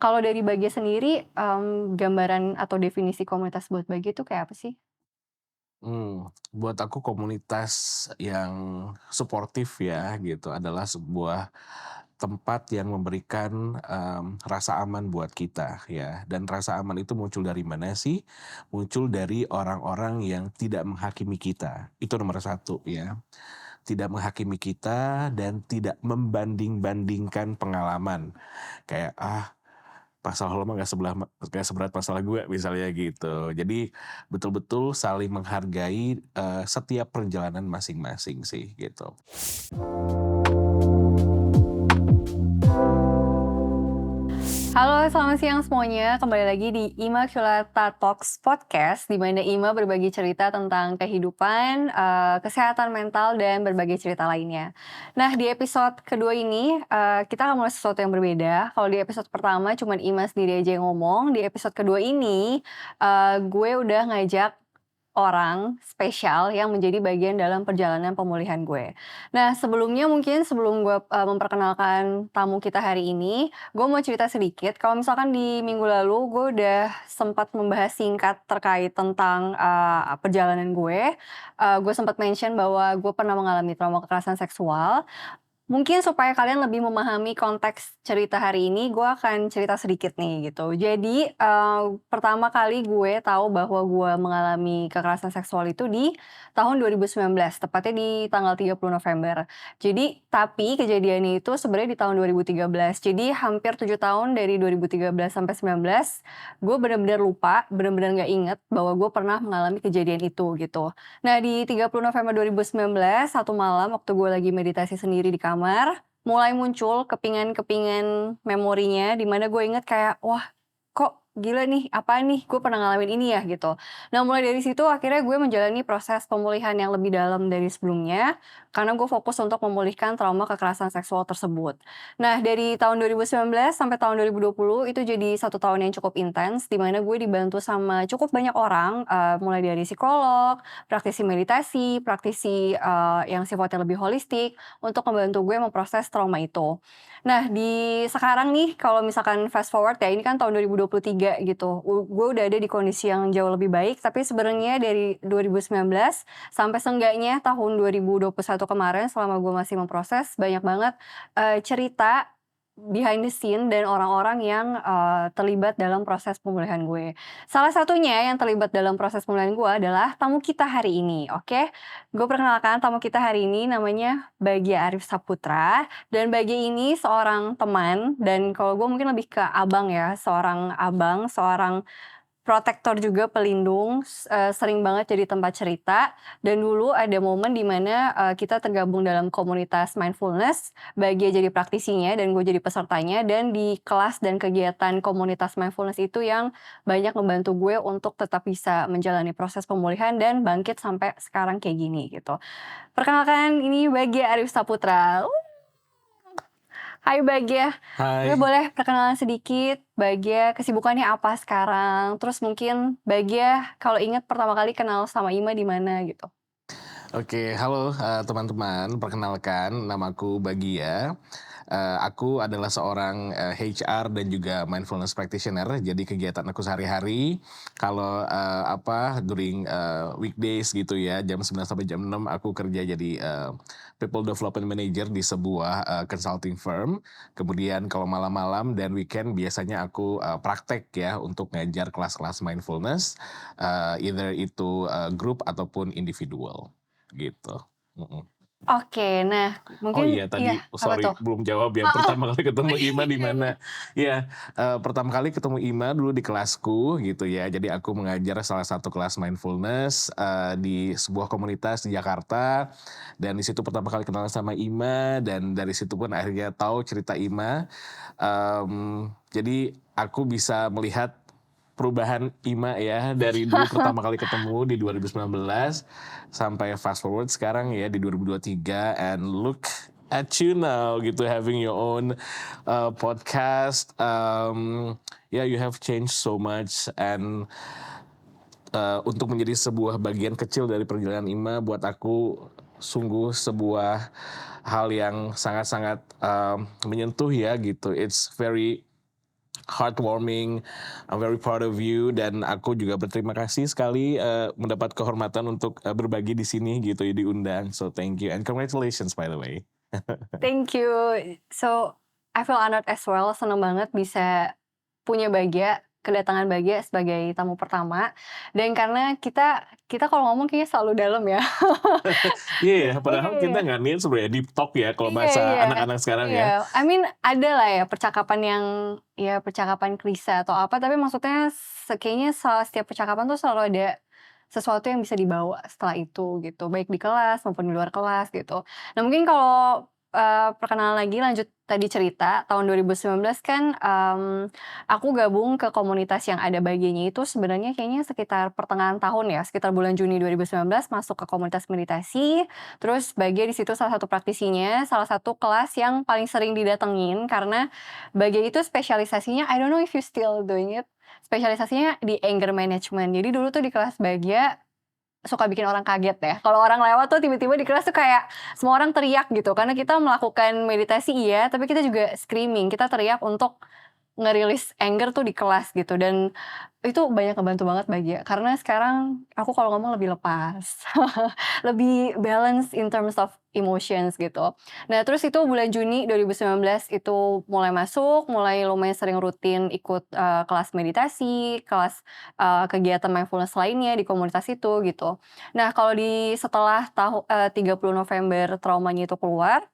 Kalau dari Bagja sendiri, gambaran atau definisi komunitas buat Bagja itu kayak apa sih? Buat aku komunitas yang suportif ya gitu adalah sebuah tempat yang memberikan, rasa aman buat kita ya, dan rasa aman itu muncul dari mana sih? Muncul dari orang-orang yang tidak menghakimi kita, itu nomor satu ya. Tidak menghakimi kita dan tidak membanding-bandingkan pengalaman. Kayak, masalah lo mah nggak seberat masalah gue, misalnya gitu. Jadi betul-betul saling menghargai, setiap perjalanan masing-masing sih, gitu. Halo, selamat siang semuanya. Kembali lagi di Immaculata Talks Podcast, di mana Ima berbagi cerita tentang kehidupan, kesehatan mental, dan berbagai cerita lainnya. Nah, di episode kedua ini, kita akan mulai sesuatu yang berbeda. Kalau di episode pertama cuman Ima sendiri aja yang ngomong, di episode kedua ini, gue udah ngajak orang spesial yang menjadi bagian dalam perjalanan pemulihan gue. Nah, sebelumnya mungkin sebelum gue, memperkenalkan tamu kita hari ini, gue mau cerita sedikit. Kalau misalkan di minggu lalu gue udah sempat membahas singkat terkait tentang, perjalanan gue sempat mention bahwa gue pernah mengalami trauma kekerasan seksual. Mungkin supaya kalian lebih memahami konteks cerita hari ini, gue akan cerita sedikit nih gitu. Jadi, pertama kali gue tahu bahwa gue mengalami kekerasan seksual itu di tahun 2019, tepatnya di tanggal 30 November. Tapi kejadiannya itu sebenarnya di tahun 2013. Jadi hampir 7 tahun dari 2013 sampai 19, gue benar-benar lupa, benar-benar nggak inget bahwa gue pernah mengalami kejadian itu gitu. Nah, di 30 November 2019, satu malam waktu gue lagi meditasi sendiri di kamar, mulai muncul kepingan-kepingan memorinya, di mana gue inget kayak, "Wah, kok gila nih, apaan nih, gue pernah ngalamin ini ya," gitu. Nah, mulai dari situ akhirnya gue menjalani proses pemulihan yang lebih dalam dari sebelumnya, karena gue fokus untuk memulihkan trauma kekerasan seksual tersebut. Nah, dari tahun 2019 sampai tahun 2020 itu jadi satu tahun yang cukup intens, di mana gue dibantu sama cukup banyak orang, mulai dari psikolog, praktisi meditasi, praktisi, yang sifatnya lebih holistik, untuk membantu gue memproses trauma itu. Nah, di sekarang nih kalau misalkan fast forward ya, ini kan tahun 2023 gitu, gue udah ada di kondisi yang jauh lebih baik, tapi sebenarnya dari 2019 sampai seenggaknya tahun 2021 kemarin selama gue masih memproses, banyak banget, cerita behind the scene dan orang-orang yang, terlibat dalam proses pemulihan gue. Salah satunya yang terlibat dalam proses pemulihan gue adalah tamu kita hari ini, oke? Gue perkenalkan tamu kita hari ini namanya Bagja Arif Saputra. Dan Bagja ini seorang teman dan kalau gue mungkin lebih ke abang ya, seorang abang, seorang protektor juga, pelindung, sering banget jadi tempat cerita. Dan dulu ada momen di mana, kita tergabung dalam komunitas mindfulness, Bagja jadi praktisinya dan gue jadi pesertanya, dan di kelas dan kegiatan komunitas mindfulness itu yang banyak membantu gue untuk tetap bisa menjalani proses pemulihan dan bangkit sampai sekarang kayak gini gitu. Perkenalkan ini Bagja Arif Saputra. Hai Bagja, gue Hai. boleh perkenalan sedikit, Bagja kesibukannya apa sekarang? Terus mungkin Bagja kalau ingat pertama kali kenal sama Ima di mana gitu? Oke, halo, teman-teman, perkenalkan namaku Bagия. Aku adalah seorang, HR dan juga mindfulness practitioner. Jadi kegiatan aku sehari-hari kalau, during, weekdays gitu ya, jam 9 sampai jam 6 aku kerja jadi, people development manager di sebuah, consulting firm. Kemudian kalau malam-malam dan weekend biasanya aku, praktek ya untuk ngajar kelas-kelas mindfulness, either itu, grup ataupun individual. Gitu, mhm. Oke, nah Oh mungkin iya iya, tadi apa sorry tuh? belum jawab yang Heeh. pertama kali ketemu Ima di Iya iya. mana. Iya, pertama kali ketemu Ima dulu di kelasku gitu ya. Jadi aku mengajar salah satu kelas mindfulness, di sebuah komunitas di Jakarta, dan di situ pertama kali kenal sama Ima dan dari situ pun akhirnya tahu cerita Ima. Jadi aku bisa melihat perubahan Ima ya, dari dulu pertama kali ketemu di 2019 sampai fast forward sekarang ya di 2023 and look at you now gitu having your own, podcast, yeah you have changed so much and, untuk menjadi sebuah bagian kecil dari perjalanan Ima buat aku sungguh sebuah hal yang sangat-sangat, menyentuh ya gitu. It's very heartwarming. I'm very proud of you dan aku juga berterima kasih sekali mendapat kehormatan untuk berbagi di sini gitu ya diundang. So thank you and congratulations by the way. Thank you. So, I feel honored as well, seneng banget bisa punya kedatangan Bagja sebagai tamu pertama. Dan karena kita kalau ngomong kayaknya selalu dalam ya. Iya ya, Iya padahal kita iya. nggak niat sebenarnya deep talk ya kalau Iya bahasa iya. anak-anak sekarang Iya, ya. I mean ada lah ya percakapan yang, ya percakapan klise atau apa, tapi maksudnya kayaknya setiap percakapan tuh selalu ada sesuatu yang bisa dibawa setelah itu gitu, baik di kelas maupun di luar kelas gitu. Nah mungkin kalau, perkenalan lagi lanjut tadi cerita, tahun 2019 kan, aku gabung ke komunitas yang ada bagiannya itu sebenarnya kayaknya sekitar pertengahan tahun ya, sekitar bulan Juni 2019 masuk ke komunitas meditasi. Terus Bagja di situ salah satu praktisinya, salah satu kelas yang paling sering didatengin karena Bagja itu spesialisasinya, I don't know if you still doing it, spesialisasinya di anger management. Jadi dulu tuh di kelas Bagja suka bikin orang kaget ya. Kalau orang lewat tuh tiba-tiba di kelas tuh kayak semua orang teriak gitu karena kita melakukan meditasi iya, tapi kita juga screaming. Kita teriak untuk ngerilis anger tuh di kelas gitu dan itu banyak ngebantu banget Bagja karena sekarang aku kalau ngomong lebih lepas. Lebih balance in terms of emotions gitu. Nah terus itu bulan Juni 2019 itu mulai masuk, mulai lumayan sering rutin ikut, kelas meditasi, kelas, kegiatan mindfulness lainnya di komunitas itu gitu. Nah kalau setelah 30 November traumanya itu keluar,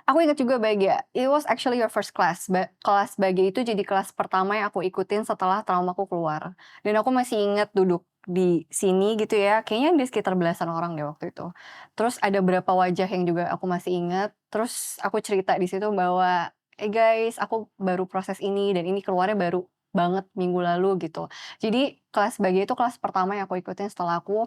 aku ingat juga Bagja, it was actually your first class. Kelas Bagja itu jadi kelas pertama yang aku ikutin setelah traumaku keluar. Dan aku masih ingat duduk di sini gitu ya, kayaknya ada sekitar belasan orang deh waktu itu. Terus ada beberapa wajah yang juga aku masih ingat, terus aku cerita di situ bahwa, "Eh guys, aku baru proses ini dan ini keluarnya baru banget minggu lalu," gitu. Jadi kelas Bagja itu kelas pertama yang aku ikutin setelah aku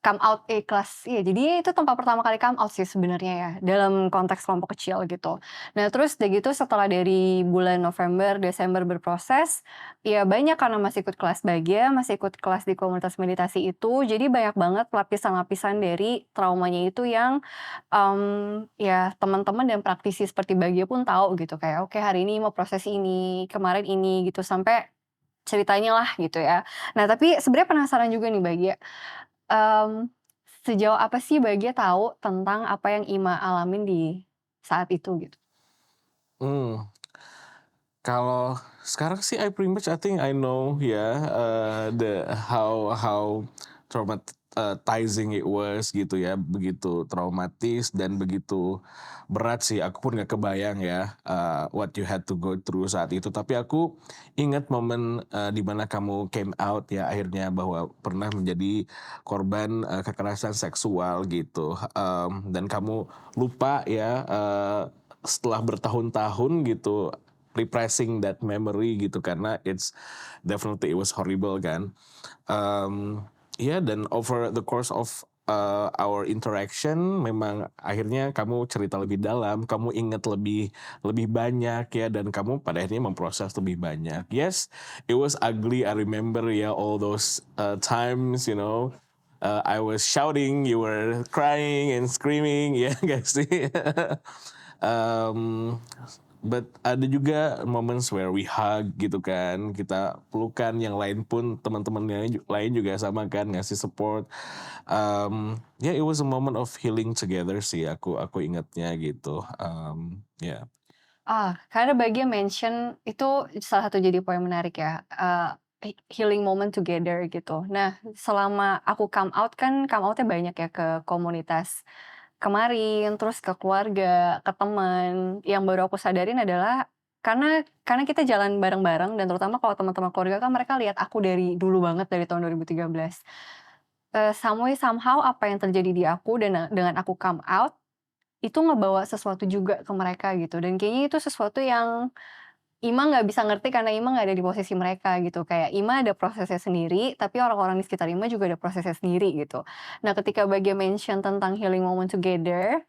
come out kelas iya, jadi itu tempat pertama kali come out sih sebenarnya ya, dalam konteks kelompok kecil gitu. Nah terus udah gitu setelah dari bulan November, Desember berproses, ya banyak karena masih ikut kelas Bagja, masih ikut kelas di komunitas meditasi itu, jadi banyak banget lapisan-lapisan dari traumanya itu yang, ya teman-teman dan praktisi seperti Bagja pun tahu gitu, kayak, "Oke hari ini mau proses ini, kemarin ini," gitu, sampai ceritanya lah gitu ya. Nah tapi sebenarnya penasaran juga nih Bagja, Mmm, sejauh apa sih Bagja tahu tentang apa yang Ima alamin di saat itu gitu? Hmm. Kalau sekarang sih I think I know ya, the how traumatizing it was gitu ya, begitu traumatis dan begitu berat sih, aku pun nggak kebayang ya, what you had to go through saat itu. Tapi aku ingat momen, di mana kamu came out ya akhirnya bahwa pernah menjadi korban, kekerasan seksual gitu, dan kamu lupa ya, setelah bertahun-tahun gitu repressing that memory gitu karena it was horrible kan. Ya dan over the course of, our interaction memang akhirnya kamu cerita lebih dalam, kamu ingat lebih lebih banyak ya dan kamu pada akhirnya memproses lebih banyak. Yes, it was ugly, I remember ya all those, times, I was shouting, you were crying and screaming, ya nggak sih? Um, but ada juga moments where we hug gitu kan, kita pelukan, yang lain pun teman-teman yang lain juga sama kan ngasih support. Yeah, it was a moment of healing together sih aku ingatnya gitu. Yeah. Karena Bagja mention itu salah satu jadi poin menarik ya, healing moment together gitu. Nah, selama aku come out-nya banyak ya ke komunitas kemarin, terus ke keluarga, ke teman. Yang baru aku sadarin adalah karena kita jalan bareng-bareng dan terutama kalau teman-teman keluarga kan mereka lihat aku dari dulu banget, dari tahun 2013. Some way somehow apa yang terjadi di aku dan dengan aku come out, itu ngebawa sesuatu juga ke mereka gitu dan kayaknya itu sesuatu yang Ima nggak bisa ngerti karena Ima nggak ada di posisi mereka gitu. Kayak Ima ada prosesnya sendiri, tapi orang-orang di sekitar Ima juga ada prosesnya sendiri gitu. Nah ketika Bagja mention tentang healing moment together,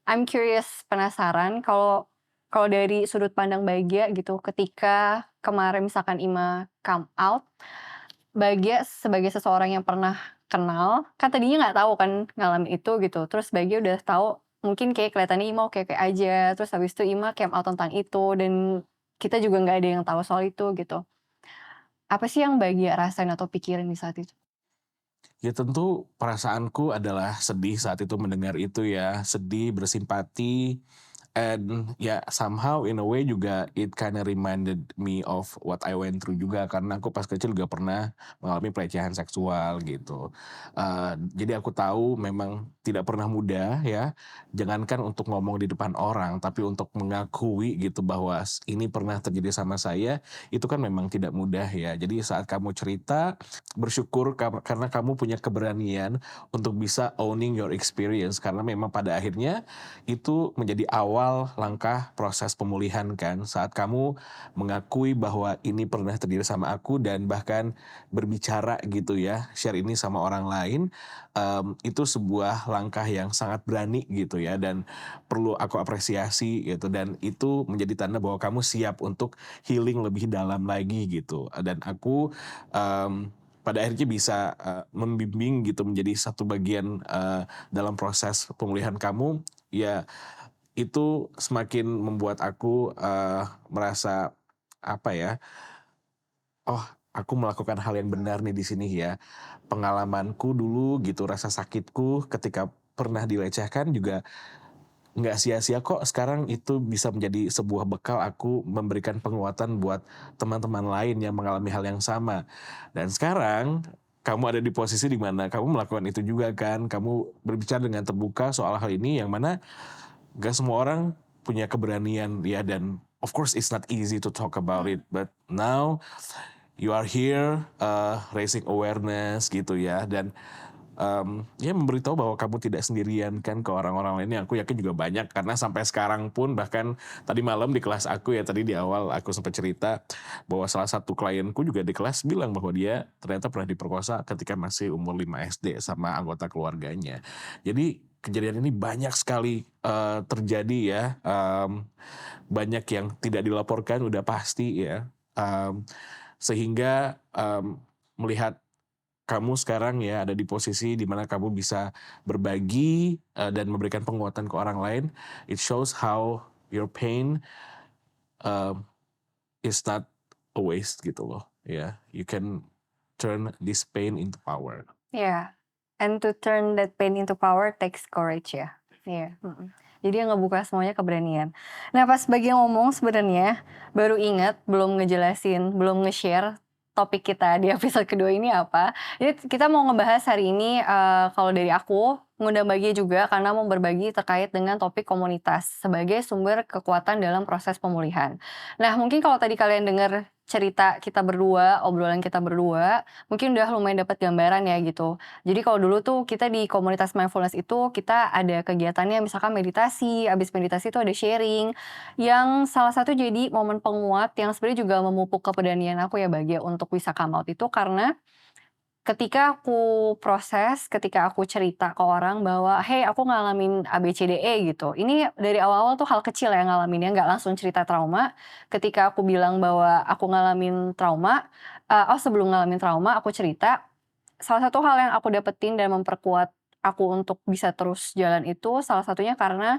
I'm curious, penasaran kalau kalau dari sudut pandang Bagja gitu, ketika kemarin misalkan Ima come out, Bagja sebagai seseorang yang pernah kenal, kan tadinya nggak tahu kan ngalamin itu gitu, terus Bagja udah tahu, mungkin kayak kelihatannya Ima oke-oke aja, terus habis itu Ima came out tentang itu dan kita juga nggak ada yang tahu soal itu gitu. Apa sih yang Bagia rasain atau pikirin di saat itu? Ya tentu perasaanku adalah sedih saat itu mendengar itu ya, sedih, bersimpati, and ya somehow in a way juga it kinda reminded me of what I went through juga karena aku pas kecil juga pernah mengalami pelecehan seksual gitu. Jadi aku tahu memang tidak pernah mudah ya, jangankan untuk ngomong di depan orang, tapi untuk mengakui gitu bahwa ini pernah terjadi sama saya, itu kan memang tidak mudah ya. Jadi saat kamu cerita, bersyukur karena kamu punya keberanian untuk bisa owning your experience karena memang pada akhirnya itu menjadi awal langkah proses pemulihan kan saat kamu mengakui bahwa ini pernah terjadi sama aku dan bahkan berbicara gitu ya share ini sama orang lain, itu sebuah langkah yang sangat berani gitu ya dan perlu aku apresiasi gitu dan itu menjadi tanda bahwa kamu siap untuk healing lebih dalam lagi gitu dan aku, pada akhirnya bisa, membimbing gitu menjadi satu bagian, dalam proses pemulihan kamu, ya itu semakin membuat aku, merasa apa ya, "Oh, aku melakukan hal yang benar nih di sini ya." Pengalamanku dulu gitu, rasa sakitku ketika pernah dilecehkan juga nggak sia-sia kok, sekarang itu bisa menjadi sebuah bekal aku memberikan penguatan buat teman-teman lain yang mengalami hal yang sama. Dan sekarang, kamu ada di posisi di mana kamu melakukan itu juga kan, kamu berbicara dengan terbuka soal hal ini yang mana nggak semua orang punya keberanian ya dan of course it's not easy to talk about it, but now you are here, raising awareness gitu ya dan ya memberitahu bahwa kamu tidak sendirian kan ke orang-orang lain yang aku yakin juga banyak karena sampai sekarang pun bahkan tadi malam di kelas aku ya tadi di awal aku sempat cerita bahwa salah satu klienku juga di kelas bilang bahwa dia ternyata pernah diperkosa ketika masih umur 5 SD sama anggota keluarganya. Jadi kejadian ini banyak sekali, terjadi ya, banyak yang tidak dilaporkan udah pasti ya, sehingga, melihat kamu sekarang ya ada di posisi di mana kamu bisa berbagi, dan memberikan penguatan ke orang lain, it shows how your pain, eee, is not a waste gitu loh, ya. You can turn this pain into power. Iya, and to turn that pain into power takes courage ya. Iya, mhm. Jadi yang ngebuka semuanya keberanian. Nah pas Bagia ngomong sebenarnya baru ingat belum ngejelasin, belum nge-share topik kita di episode kedua ini apa. Jadi kita mau ngebahas hari ini, kalau dari aku ngundang Bagia juga karena mau berbagi terkait dengan topik komunitas sebagai sumber kekuatan dalam proses pemulihan. Nah mungkin kalau tadi kalian dengar cerita kita berdua, obrolan kita berdua, mungkin udah lumayan dapat gambaran ya gitu. Jadi kalau dulu tuh kita di komunitas mindfulness itu kita ada kegiatannya misalkan meditasi, habis meditasi itu ada sharing, yang salah satu jadi momen penguat yang sebenarnya juga memupuk keberanian aku ya Bagja untuk bisa come out itu karena ketika aku proses, ketika aku cerita ke orang bahwa, "Hey aku ngalamin A, B, C, D, E," gitu. Ini dari awal-awal tuh hal kecil ya ngalaminnya, nggak langsung cerita trauma. Ketika aku bilang bahwa aku ngalamin trauma, sebelum ngalamin trauma aku cerita, salah satu hal yang aku dapetin dan memperkuat aku untuk bisa terus jalan itu, salah satunya karena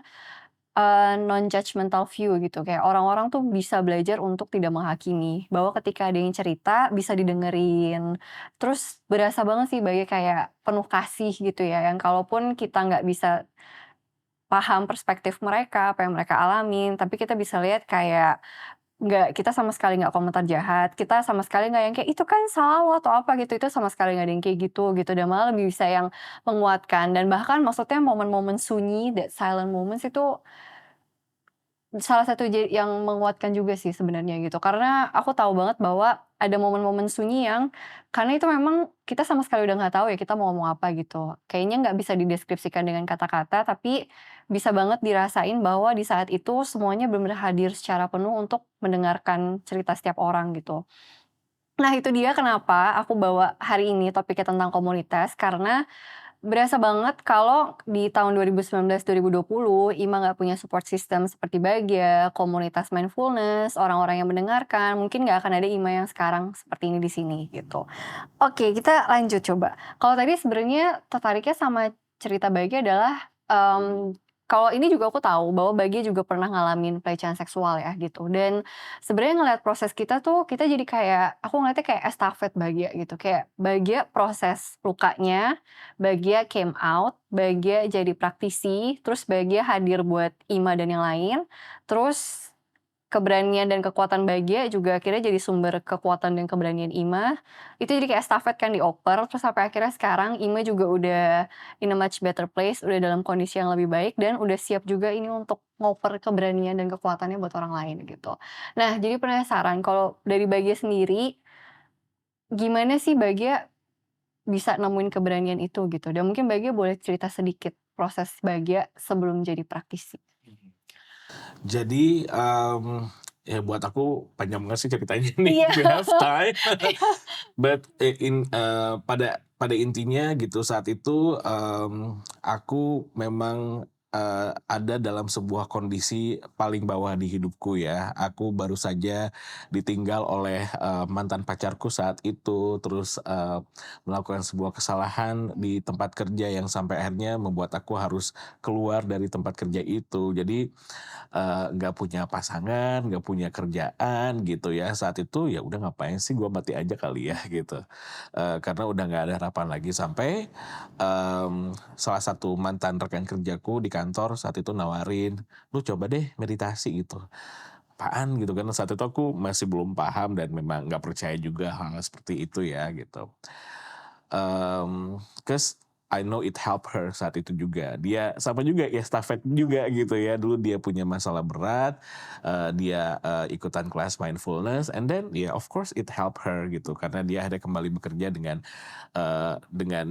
non-judgmental view gitu, kayak orang-orang tuh bisa belajar untuk tidak menghakimi, bahwa ketika ada yang cerita bisa didengerin, terus berasa banget sih Bayu kayak penuh kasih gitu ya, yang kalaupun kita nggak bisa paham perspektif mereka, apa yang mereka alamin, tapi kita bisa lihat kayak kita sama sekali nggak komentar jahat, kita sama sekali nggak yang kayak, "Itu kan salah lo," atau apa gitu, itu sama sekali nggak ada yang kayak gitu, dan malah lebih bisa yang menguatkan dan bahkan maksudnya momen-momen sunyi, that silent moments itu salah satu yang menguatkan juga sih sebenarnya gitu, karena aku tahu banget bahwa ada momen-momen sunyi yang karena itu memang kita sama sekali udah nggak tahu ya kita mau ngomong apa gitu. Kayaknya nggak bisa dideskripsikan dengan kata-kata, tapi bisa banget dirasain bahwa di saat itu semuanya benar-benar hadir secara penuh untuk mendengarkan cerita setiap orang gitu. Nah itu dia kenapa aku bawa hari ini topiknya tentang komunitas, karena berasa banget kalau di tahun 2019-2020 IMA nggak punya support system seperti Bagja, komunitas mindfulness, orang-orang yang mendengarkan, mungkin nggak akan ada IMA yang sekarang seperti ini di sini gitu. Oke, kita lanjut coba. Kalau tadi sebenarnya tertariknya sama cerita Bagja adalah, kalau ini juga aku tahu bahwa Bagia juga pernah ngalamin pelecehan seksual ya gitu, dan sebenarnya ngelihat proses kita tuh, kita jadi kayak aku ngeliatnya kayak estafet Bagia gitu, kayak Bagia proses lukanya, Bagia came out, Bagia jadi praktisi, terus Bagia hadir buat Ima dan yang lain, terus keberanian dan kekuatan Bagia juga akhirnya jadi sumber kekuatan dan keberanian Ima, itu jadi kayak estafet kan dioper, terus sampai akhirnya sekarang Ima juga udah in a much better place, udah dalam kondisi yang lebih baik dan udah siap juga ini untuk ngoper keberanian dan kekuatannya buat orang lain gitu. Nah, jadi penasaran kalau dari Bagia sendiri, gimana sih Bagia bisa nemuin keberanian itu gitu? Dan mungkin Bagia boleh cerita sedikit proses Bagia sebelum jadi praktisi. Jadi, ya buat aku panjang banget sih ceritanya nih, Iya. if we have time. But, pada intinya gitu saat itu, aku memang, ada dalam sebuah kondisi paling bawah di hidupku ya. Aku baru saja ditinggal oleh, mantan pacarku saat itu, terus, melakukan sebuah kesalahan di tempat kerja yang sampai akhirnya membuat aku harus keluar dari tempat kerja itu. Jadi, nggak punya pasangan, nggak punya kerjaan gitu ya. Saat itu ya udah ngapain sih gua mati aja kali ya gitu. Karena udah nggak ada harapan lagi sampai, salah satu mantan rekan kerjaku di kantor saat itu nawarin, "Lu coba deh meditasi," gitu. "Apaan?" gitu kan, saat itu aku masih belum paham dan memang nggak percaya juga hal seperti itu ya gitu. 'Cause I know it help her saat itu juga. Dia sama juga ya estafet juga gitu ya, dulu dia punya masalah berat, dia, ikutan kelas mindfulness and then ya of course it help her gitu, karena dia akhirnya kembali bekerja dengan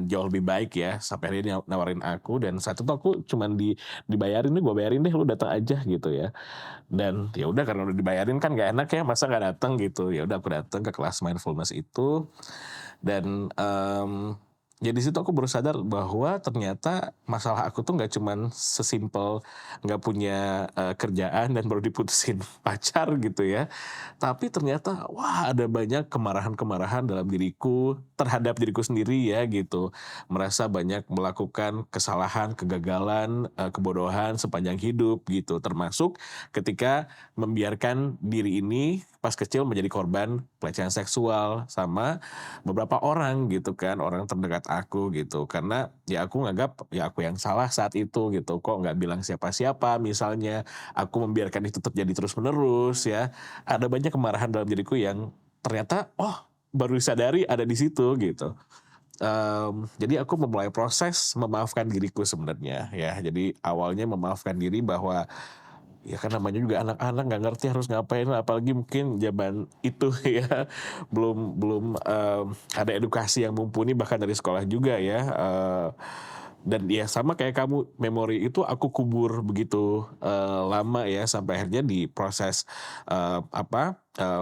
jauh lebih baik ya, sampai akhirnya dia nawarin aku dan saat itu aku cuman dibayarin, "Nih gua bayarin deh, lu datang aja," gitu ya. Dan ya udah karena udah dibayarin kan nggak enak ya, masa nggak datang gitu. Ya udah aku datang ke kelas mindfulness itu dan, ya di situ aku baru sadar bahwa ternyata masalah aku tuh nggak cuman sesimpel nggak punya, kerjaan dan baru diputusin pacar gitu ya. Tapi ternyata, wah ada banyak kemarahan-kemarahan dalam diriku, terhadap diriku sendiri ya gitu. Merasa banyak melakukan kesalahan, kegagalan, kebodohan sepanjang hidup gitu. Termasuk ketika membiarkan diri ini pas kecil menjadi korban pelecehan seksual sama beberapa orang gitu kan, orang terdekat aku gitu. Karena ya aku nganggap ya aku yang salah saat itu gitu, kok nggak bilang siapa-siapa misalnya, aku membiarkan itu terjadi terus-menerus ya. Ada banyak kemarahan dalam diriku yang ternyata, oh baru disadari ada di situ gitu. Jadi aku memulai proses memaafkan diriku sebenarnya ya. Jadi awalnya memaafkan diri bahwa ya kan namanya juga anak-anak nggak ngerti harus ngapain, apalagi mungkin zaman itu ya, belum belum, ada edukasi yang mumpuni bahkan dari sekolah juga ya, dan ya sama kayak kamu, memori itu aku kubur begitu, lama ya sampai akhirnya di proses,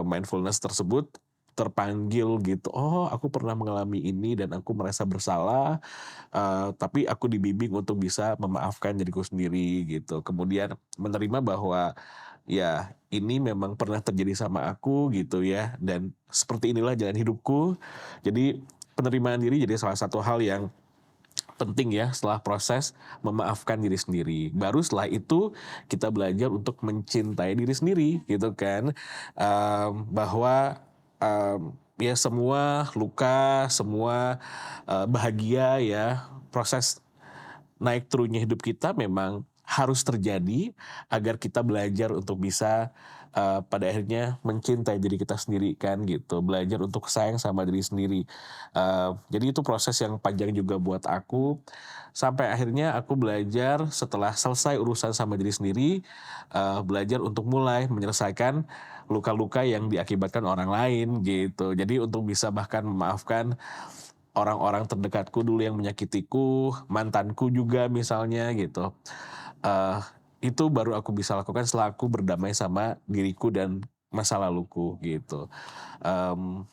mindfulness tersebut terpanggil gitu, "Oh aku pernah mengalami ini dan aku merasa bersalah." Tapi aku dibimbing untuk bisa memaafkan diriku sendiri gitu. Kemudian menerima bahwa, ya ini memang pernah terjadi sama aku gitu ya, dan seperti inilah jalan hidupku. Jadi penerimaan diri jadi salah satu hal yang penting ya setelah proses memaafkan diri sendiri. Baru setelah itu kita belajar untuk mencintai diri sendiri gitu kan, bahwa, ya semua luka, semua, bahagia ya, proses naik turunnya hidup kita memang harus terjadi agar kita belajar untuk bisa, pada akhirnya mencintai diri kita sendiri kan gitu, belajar untuk sayang sama diri sendiri. Jadi itu proses yang panjang juga buat aku, sampai akhirnya aku belajar setelah selesai urusan sama diri sendiri, belajar untuk mulai menyelesaikan luka-luka yang diakibatkan orang lain gitu. Jadi untuk bisa bahkan memaafkan orang-orang terdekatku dulu yang menyakitiku, mantanku juga misalnya gitu. Eee, itu baru aku bisa lakukan setelah aku berdamai sama diriku dan masa laluku gitu. Mmm,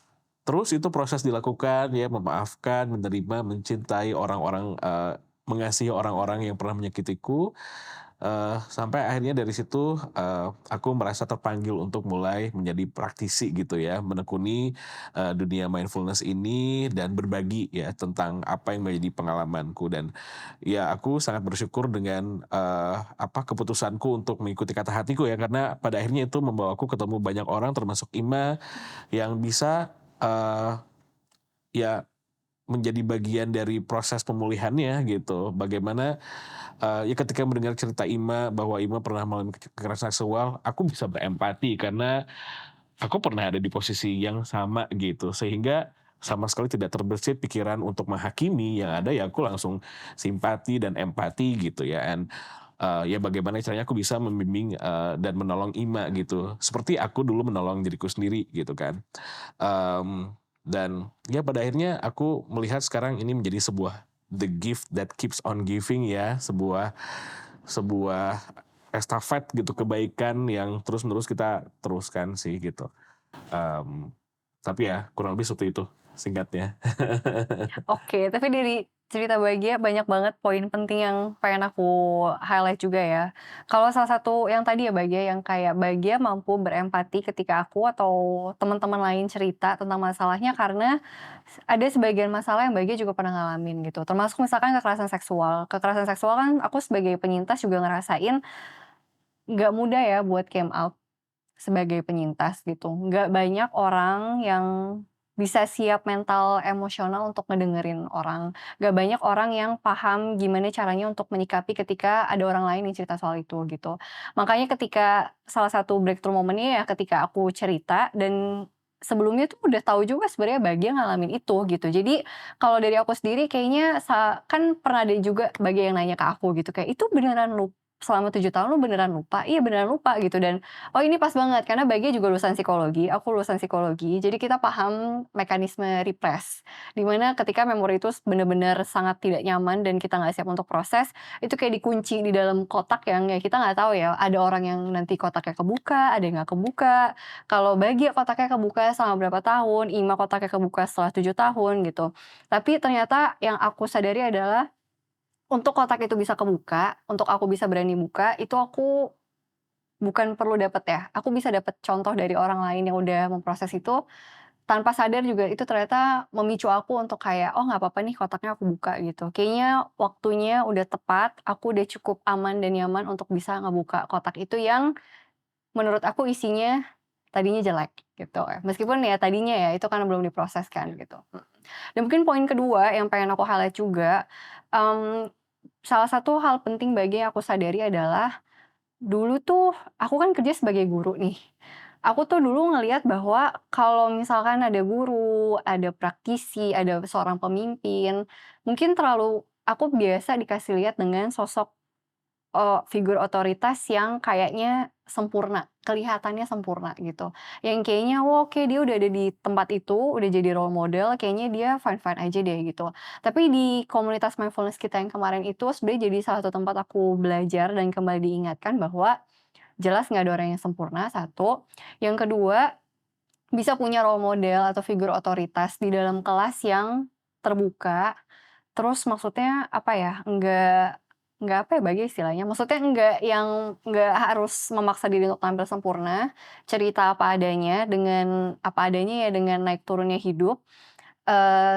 terus itu proses dilakukan ya, memaafkan, menerima, mencintai orang-orang, mengasihi orang-orang yang pernah menyakitiku, Sampai akhirnya dari situ, aku merasa terpanggil untuk mulai menjadi praktisi gitu ya, menekuni, dunia mindfulness ini dan berbagi ya tentang apa yang menjadi pengalamanku dan ya aku sangat bersyukur dengan, keputusanku untuk mengikuti kata hatiku ya, karena pada akhirnya itu membawaku ketemu banyak orang termasuk Ima yang bisa, ya menjadi bagian dari proses pemulihannya gitu. Bagaimana, ya ketika mendengar cerita Ima bahwa Ima pernah mengalami kekerasan seksual, aku bisa berempati karena aku pernah ada di posisi yang sama gitu. Sehingga sama sekali tidak terbersit pikiran untuk menghakimi, yang ada ya aku langsung simpati dan empati gitu ya. Ya bagaimana caranya aku bisa membimbing, dan menolong Ima gitu. Seperti aku dulu menolong diriku sendiri gitu kan. Dan ya pada akhirnya aku melihat sekarang ini menjadi sebuah the gift that keeps on giving ya, sebuah sebuah estafet gitu kebaikan yang terus-menerus kita teruskan sih gitu. Mmm, tapi ya kurang lebih seperti itu singkatnya. Oke, tapi dari cerita Bagia banyak banget poin penting yang pengen aku highlight juga ya. Kalau salah satu yang tadi ya Bagia, yang kayak Bagia mampu berempati ketika aku atau teman-teman lain cerita tentang masalahnya karena ada sebagian masalah yang Bagia juga pernah ngalamin gitu. Termasuk misalkan kekerasan seksual. Kekerasan seksual kan aku sebagai penyintas juga ngerasain nggak mudah ya buat came out sebagai penyintas gitu. Nggak banyak orang yang bisa siap mental emosional untuk ngedengerin orang. Nggak banyak orang yang paham gimana caranya untuk menyikapi ketika ada orang lain yang cerita soal itu gitu. Makanya ketika salah satu breakthrough momennya ya ketika aku cerita dan sebelumnya tuh udah tahu juga sebenarnya bagian ngalamin itu gitu. Jadi kalau dari aku sendiri kayaknya kan pernah ada juga bagian yang nanya ke aku gitu kayak, "Itu beneran selama 7 tahun lu beneran lupa?" "Iya beneran lupa," gitu dan oh ini pas banget karena Bagia juga lulusan psikologi, aku lulusan psikologi, jadi kita paham mekanisme repress. Di mana ketika memori itu bener-bener sangat tidak nyaman dan kita nggak siap untuk proses, itu kayak dikunci di dalam kotak yang ya kita nggak tahu ya, ada orang yang nanti kotaknya kebuka, ada yang nggak kebuka. Kalau Bagia kotaknya kebuka selama berapa tahun, Ima kotaknya kebuka setelah 7 tahun gitu. Tapi ternyata yang aku sadari adalah untuk kotak itu bisa kebuka, untuk aku bisa berani buka, itu aku bukan perlu dapet ya, aku bisa dapet contoh dari orang lain yang udah memproses itu, tanpa sadar juga itu ternyata memicu aku untuk kayak, "Oh nggak apa-apa nih kotaknya aku buka," gitu. Kayaknya waktunya udah tepat, aku udah cukup aman dan nyaman untuk bisa ngebuka kotak itu yang menurut aku isinya tadinya jelek gitu. Meskipun ya tadinya ya, itu karena belum diproses kan gitu. Dan mungkin poin kedua yang pengen aku highlight juga, mmm, salah satu hal penting bagi yang aku sadari adalah dulu tuh aku kan kerja sebagai guru nih. Aku tuh dulu ngelihat bahwa kalau misalkan ada guru, ada praktisi, ada seorang pemimpin, mungkin terlalu aku biasa dikasih lihat dengan sosok, figur otoritas yang kayaknya sempurna, kelihatannya sempurna gitu. Yang kayaknya, "Wah oke dia udah ada di tempat itu, udah jadi role model, kayaknya dia fine-fine aja deh," gitu. Tapi di komunitas mindfulness kita yang kemarin itu sebenarnya jadi salah satu tempat aku belajar dan kembali diingatkan bahwa jelas nggak ada orang yang sempurna, satu. Yang kedua, bisa punya role model atau figur otoritas di dalam kelas yang terbuka, terus maksudnya apa ya, nggak apa ya Bagi istilahnya, maksudnya nggak harus memaksa diri untuk tampil sempurna, cerita apa adanya, dengan apa adanya ya, dengan naik turunnya hidup,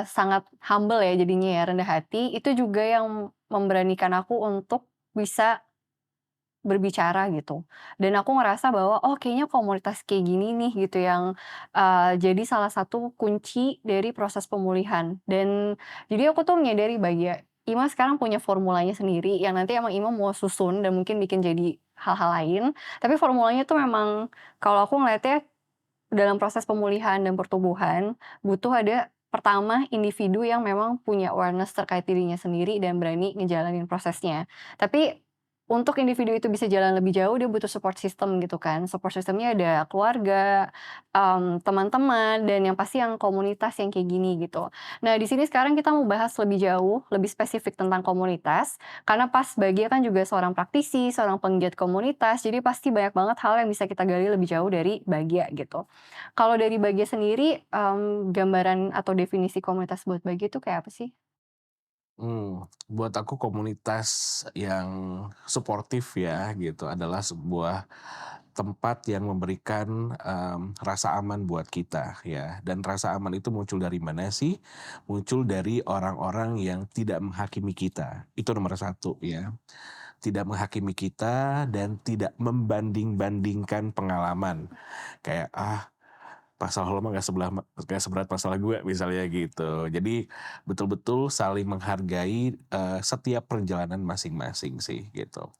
sangat humble ya jadinya ya, rendah hati, itu juga yang memberanikan aku untuk bisa berbicara gitu. Dan aku ngerasa bahwa, oh kayaknya komunitas kayak gini nih gitu yang, jadi salah satu kunci dari proses pemulihan. Dan jadi aku tuh menyadari Ima sekarang punya formulanya sendiri yang nanti emang Ima mau susun dan mungkin bikin jadi hal-hal lain. Tapi formulanya tuh memang kalau aku ngeliatnya dalam proses pemulihan dan pertumbuhan, butuh ada pertama individu yang memang punya awareness terkait dirinya sendiri dan berani ngejalanin prosesnya. Tapi untuk individu itu bisa jalan lebih jauh, dia butuh support system gitu kan. Support system-nya ada keluarga, teman-teman, dan yang pasti yang komunitas yang kayak gini gitu. Nah, di sini sekarang kita mau bahas lebih jauh, lebih spesifik tentang komunitas, karena pas Bagia kan juga seorang praktisi, seorang penggiat komunitas, jadi pasti banyak banget hal yang bisa kita gali lebih jauh dari Bagia gitu. Kalau dari Bagia sendiri, gambaran atau definisi komunitas buat Bagia itu kayak apa sih? Buat aku komunitas yang suportif ya gitu adalah sebuah tempat yang memberikan, rasa aman buat kita ya, dan rasa aman itu muncul dari mana sih? Muncul dari orang-orang yang tidak menghakimi kita, itu nomor satu ya. Tidak menghakimi kita dan tidak membanding-bandingkan pengalaman. Kayak, masalah lo mah nggak seberat masalah gue, misalnya gitu. Jadi betul-betul saling menghargai, setiap perjalanan masing-masing sih, gitu.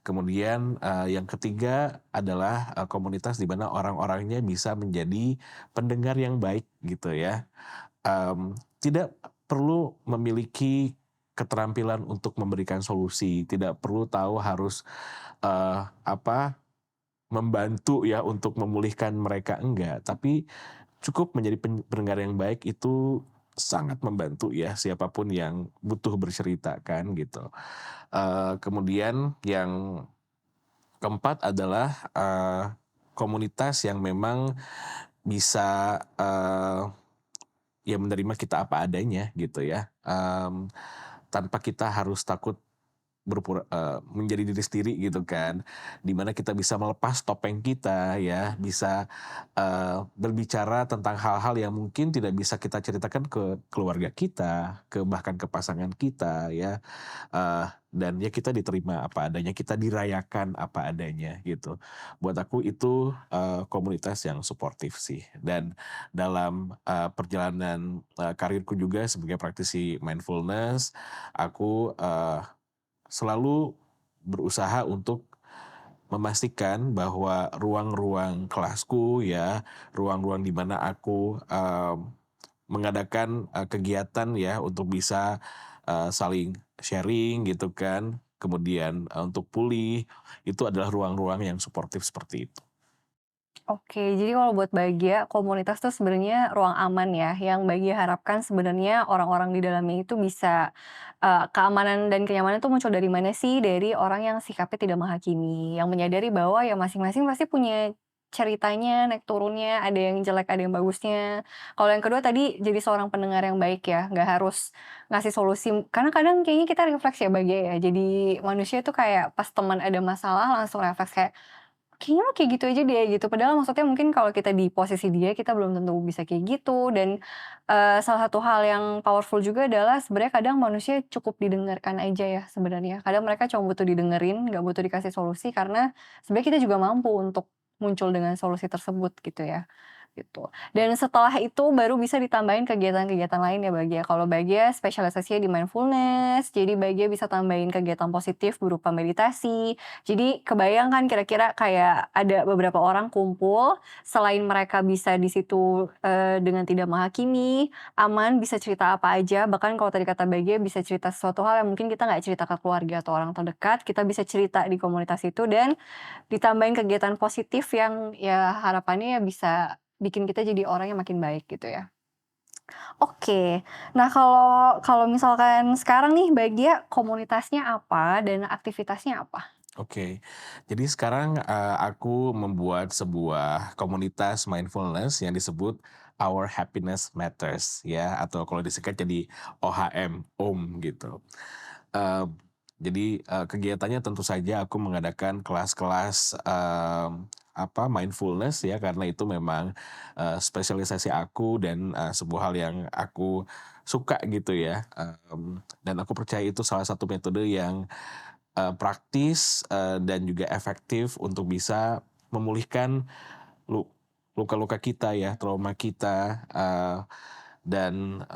Kemudian, yang ketiga adalah, komunitas di mana orang-orangnya bisa menjadi pendengar yang baik gitu ya. Tidak perlu memiliki keterampilan untuk memberikan solusi, tidak perlu tahu harus, apa, membantu ya untuk memulihkan mereka, enggak. Tapi cukup menjadi pendengar yang baik itu sangat membantu ya siapapun yang butuh bercerita kan gitu. Kemudian yang keempat adalah, komunitas yang memang bisa, ya menerima kita apa adanya gitu ya, tanpa kita harus takut menjadi diri sendiri gitu kan, di mana kita bisa melepas topeng kita ya, bisa, berbicara tentang hal-hal yang mungkin tidak bisa kita ceritakan ke keluarga kita, bahkan ke pasangan kita ya, dan ya kita diterima apa adanya, kita dirayakan apa adanya gitu. Buat aku itu, komunitas yang suportif sih, dan dalam, perjalanan, karirku juga sebagai praktisi mindfulness, aku, selalu berusaha untuk memastikan bahwa ruang-ruang kelasku ya, ruang-ruang di mana aku, mengadakan, kegiatan ya untuk bisa, saling sharing gitu kan, kemudian, untuk pulih, itu adalah ruang-ruang yang suportif seperti itu. Oke, jadi kalau buat Bagia, komunitas tuh sebenarnya ruang aman ya, yang Bagia harapkan sebenarnya orang-orang di dalamnya itu bisa, keamanan dan kenyamanan itu muncul dari mana sih? Dari orang yang sikapnya tidak menghakimi, yang menyadari bahwa ya masing-masing pasti punya ceritanya, naik turunnya, ada yang jelek, ada yang bagusnya. Kalau yang kedua tadi jadi seorang pendengar yang baik ya, nggak harus ngasih solusi, karena kadang kayaknya kita refleks ya Bagia ya, jadi manusia itu kayak pas teman ada masalah langsung refleks kayak, "Kayaknya lo kayak gitu aja deh," gitu. Padahal maksudnya mungkin kalau kita di posisi dia, kita belum tentu bisa kayak gitu dan, salah satu hal yang powerful juga adalah sebenarnya kadang manusia cukup didengarkan aja ya sebenarnya. Kadang mereka cuma butuh didengerin, nggak butuh dikasih solusi karena sebenarnya kita juga mampu untuk muncul dengan solusi tersebut gitu ya, gitu. Dan setelah itu baru bisa ditambahin kegiatan-kegiatan lain ya Bagia. Kalau Bagia spesialisasinya di mindfulness, jadi Bagia bisa tambahin kegiatan positif berupa meditasi, jadi kebayang kan kira-kira kayak ada beberapa orang kumpul, selain mereka bisa di situ, dengan tidak menghakimi, aman, bisa cerita apa aja, bahkan kalau tadi kata Bagia bisa cerita sesuatu hal yang mungkin kita nggak cerita ke keluarga atau orang terdekat, kita bisa cerita di komunitas itu dan ditambahin kegiatan positif yang ya harapannya ya bisa bikin kita jadi orang yang makin baik gitu ya. Oke, nah kalau kalau misalkan sekarang nih Bagia komunitasnya apa dan aktivitasnya apa? Oke, jadi sekarang, aku membuat sebuah komunitas mindfulness yang disebut Our Happiness Matters ya, atau kalau disingkat jadi OHM, OM gitu. Eee, jadi, kegiatannya tentu saja aku mengadakan kelas-kelas, mindfulness ya, karena itu memang, spesialisasi aku dan, sebuah hal yang aku suka gitu ya, dan aku percaya itu salah satu metode yang praktis, dan juga efektif untuk bisa memulihkan lu luka-luka kita ya, trauma kita, dan,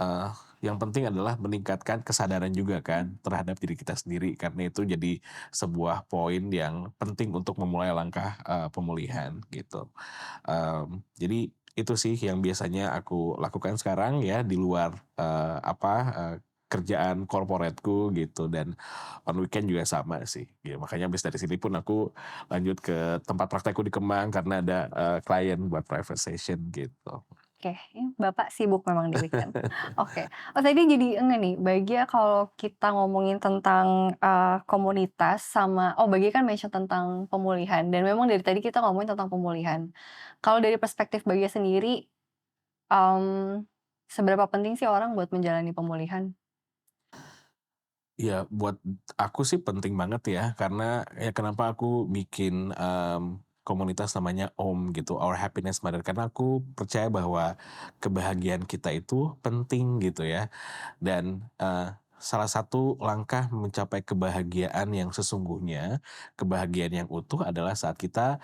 yang penting adalah meningkatkan kesadaran juga kan terhadap diri kita sendiri, karena itu jadi sebuah poin yang penting untuk memulai langkah, pemulihan gitu. Jadi itu sih yang biasanya aku lakukan sekarang ya di luar, kerjaan corporate-ku gitu, dan on weekend juga sama sih. Ya makanya habis dari sini pun aku lanjut ke tempat praktekku di Kemang karena ada, klien buat private session gitu. Oke, Bapak sibuk memang di weekend. Oke. Oh tadi jadi enggak nih, Bagia kalau kita ngomongin tentang, komunitas sama Bagia kan mention tentang pemulihan dan memang dari tadi kita ngomongin tentang pemulihan. Kalau dari perspektif Bagia sendiri, mmm, seberapa penting sih orang buat menjalani pemulihan? Ya buat aku sih penting banget ya, karena ya kenapa aku bikin, komunitas namanya OM gitu, Our Happiness Matter, karena aku percaya bahwa kebahagiaan kita itu penting gitu ya. Dan, salah satu langkah mencapai kebahagiaan yang sesungguhnya, kebahagiaan yang utuh adalah saat kita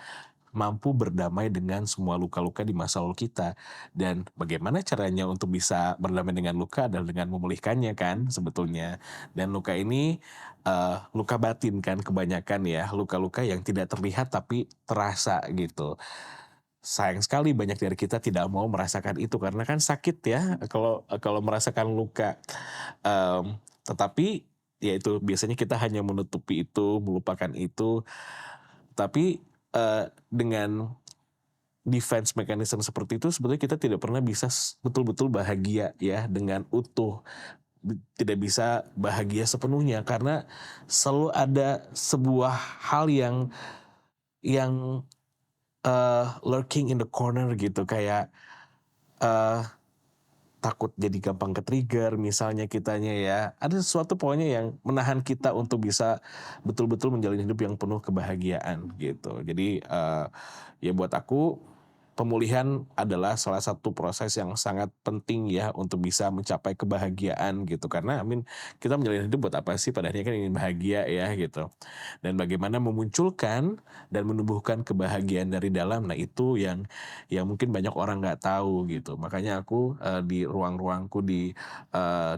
mampu berdamai dengan semua luka-luka di masa lalu kita. Dan bagaimana caranya untuk bisa berdamai dengan luka adalah dengan memulihkannya kan sebetulnya. Dan luka ini, luka batin kan kebanyakan ya, luka-luka yang tidak terlihat tapi terasa gitu. Sayang sekali banyak dari kita tidak mau merasakan itu karena kan sakit ya kalau kalau merasakan luka. Tetapi ya itu biasanya kita hanya menutupi itu, melupakan itu, tapi, dengan defense mechanism seperti itu sebetulnya kita tidak pernah bisa betul-betul bahagia ya dengan utuh, tidak bisa bahagia sepenuhnya karena selalu ada sebuah hal yang, lurking in the corner gitu kayak, eee, takut jadi gampang ke-trigger misalnya kitanya ya, ada sesuatu pokoknya yang menahan kita untuk bisa betul-betul menjalani hidup yang penuh kebahagiaan gitu. Jadi, ya buat aku pemulihan adalah salah satu proses yang sangat penting ya untuk bisa mencapai kebahagiaan gitu, karena kita menjalani hidup buat apa sih, pada akhirnya kan ingin bahagia ya gitu. Dan bagaimana memunculkan dan menumbuhkan kebahagiaan dari dalam, nah itu yang mungkin banyak orang nggak tahu gitu. Makanya aku, di ruang-ruangku di